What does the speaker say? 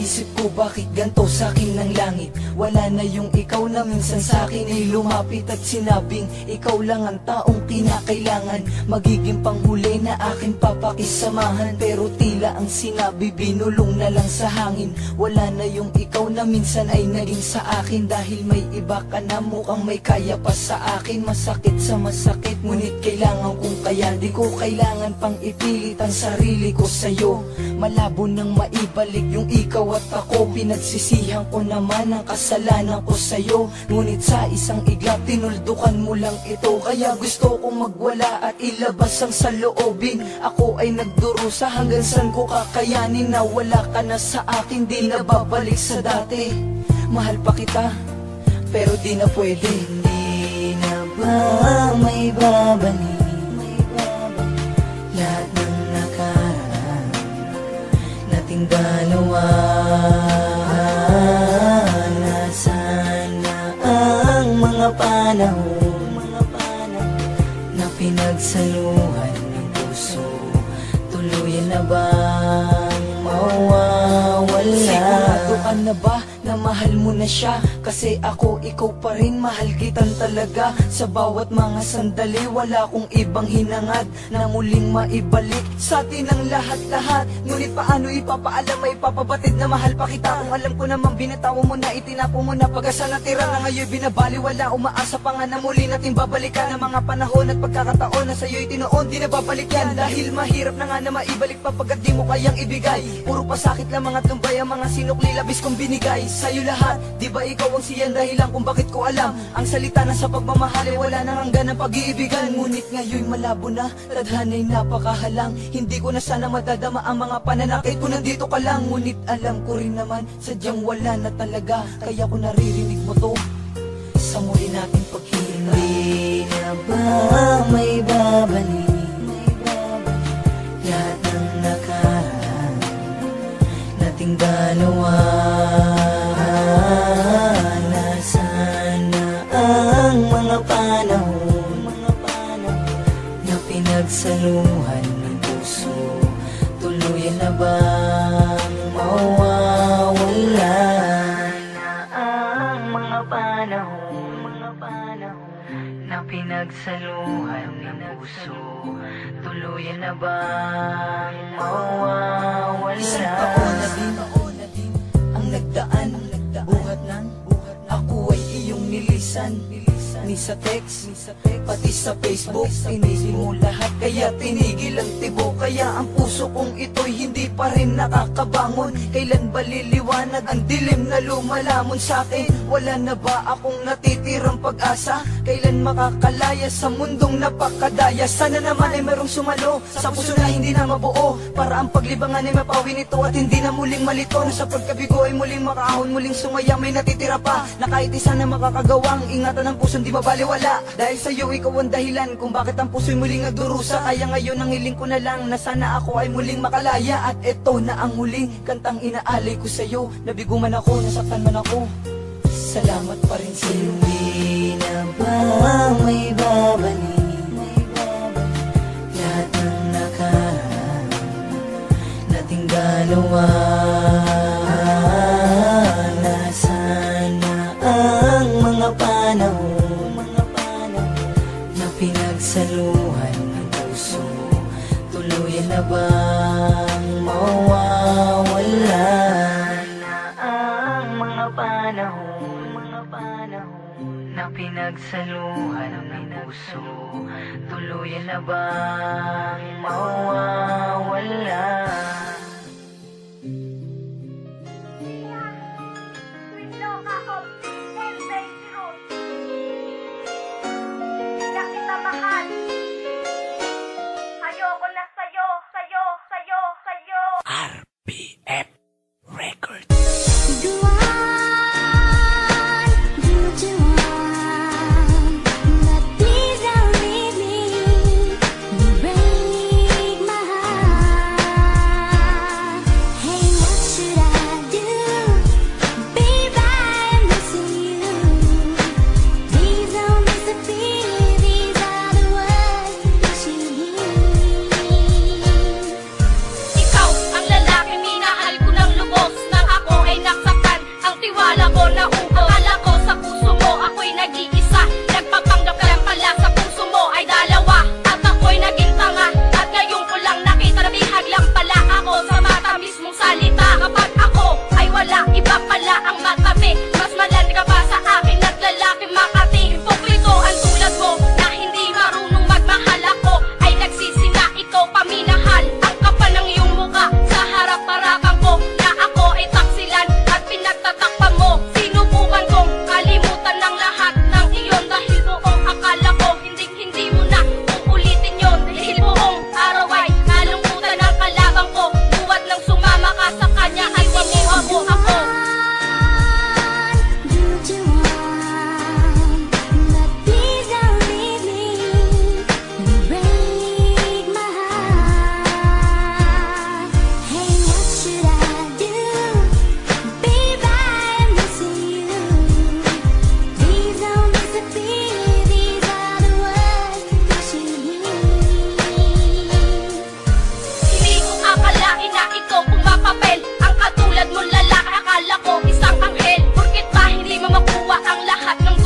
Iniisip ko bakit ganto sa'kin ng langit. Wala na yung ikaw na minsan sa'kin ay lumapit at sinabing ikaw lang ang taong kinakailangan. Magiging panghuli na aking papakisamahan. Pero tila ang sinabi binulong na lang sa hangin. Wala na yung ikaw na minsan ay naging sa akin. Dahil may iba ka na mukhang may kaya pa sa akin. Masakit sa masakit, ngunit kailangan kong kaya. Di ko kailangan pang ipilit ang sarili ko sa'yo. Malabo nang maibalik yung ikaw at ako. Pinagsisihan ko naman ang kasalanan ko sa'yo. Ngunit sa isang iglap, tinuldukan mo lang ito. Kaya gusto kong magwala at ilabas ang saloobin. Ako ay nagdurusa hanggang saan ko kakayanin. Na wala ka na sa akin, di na babalik sa dati. Mahal pa kita, pero di na pwede. Hindi na ba may babalik lahat ng nakaraan nating dalawa? Nasaan na ang mga panahon na pinagsaluhan ng puso? Tuluyan na bang mawawala? Sigurado ka na ba na mahal mo na siya? Kasi ako, ikaw pa rin, mahal kitan talaga. Sa bawat mga sandali, wala kong ibang hinangad na muling maibalik sa atin ang lahat-lahat. Ngunit paano ipapaalam, may papabatid na mahal pa kita? Kung alam ko naman binatawa mo na, itinapo mo na, pag-asa natira na ngayon binabaliwala. Umaasa pa nga na muli natin babalikan ang mga panahon at pagkakataon na sa'yo'y tinoon, di na babalik yan. Dahil mahirap na nga na maibalik pa pagkat di mo kayang ibigay. Puro pasakit lamang at lumbay ang mga sinukli labis kong binigay sa'yo lahat. Di ba ikaw ang siyan dahilan kung bakit ko alam ang salita na sa pagmamahal ay wala nang hanggan ng pag-iibigan. Ngunit ngayon malabo na, tadhana'y napakahalang. Hindi ko na sana madadama ang mga pananakit ko, nandito ka lang. Ngunit alam ko rin naman, sadyang wala na talaga. Kaya ko naririnig mo to sa muli nating paghinga. Hindi na ba may babalik lahat ng nakaraan nating dalawa? Nasaan na ang mga panahon na pinagsaluhan ng puso? Tuluyan na bang mawawala na ang mga panahon na pinagsaluhan ng puso? Tuluyan na bang mawawala? Isang taon na din ang nagdaan, buhat ng ako ay iyong nilisan. Ni sa text, pati sa Facebook, tinigil mo lahat, kaya tinigil ang tibok. Kaya ang puso kong ito'y hindi pa rin nakakabangon. Kailan ba liliwanag ang dilim na lumalamon sa akin? Wala na ba akong natitirang pag-asa? Kailan makakalaya sa mundong napakadaya? Sana naman ay merong sumalo sa puso na hindi na mabuo, para ang paglibangan ay mapawi nito at hindi na muling malito. Na sa pagkabigo ay muling makaahon, muling sumaya, may natitira pa na kahit isa na makakagawang ingatan ng puso di mabaliwala. Dahil sa iyo ikaw ang dahilan kung bakit ang puso'y muling nagdurusa. Kaya ngayon ang hiling ko na lang na sana ako ay muling makalaya. At eto na ang huling kantang inaalay ko sa iyo. Nabigo man ako, nasaktan man ako, salamat pa rin sa iyo. Hindi na ba may babalik lahat ng nakaraan nating dalawa? Nasaan na ang mga panahon na pinagsaluhan ng puso? Tuluyan na bang mawawala na ang mga panahon na pinagsaluhan ng puso? Tuluyan na bang mawawala? RPF Records. ng lahat ng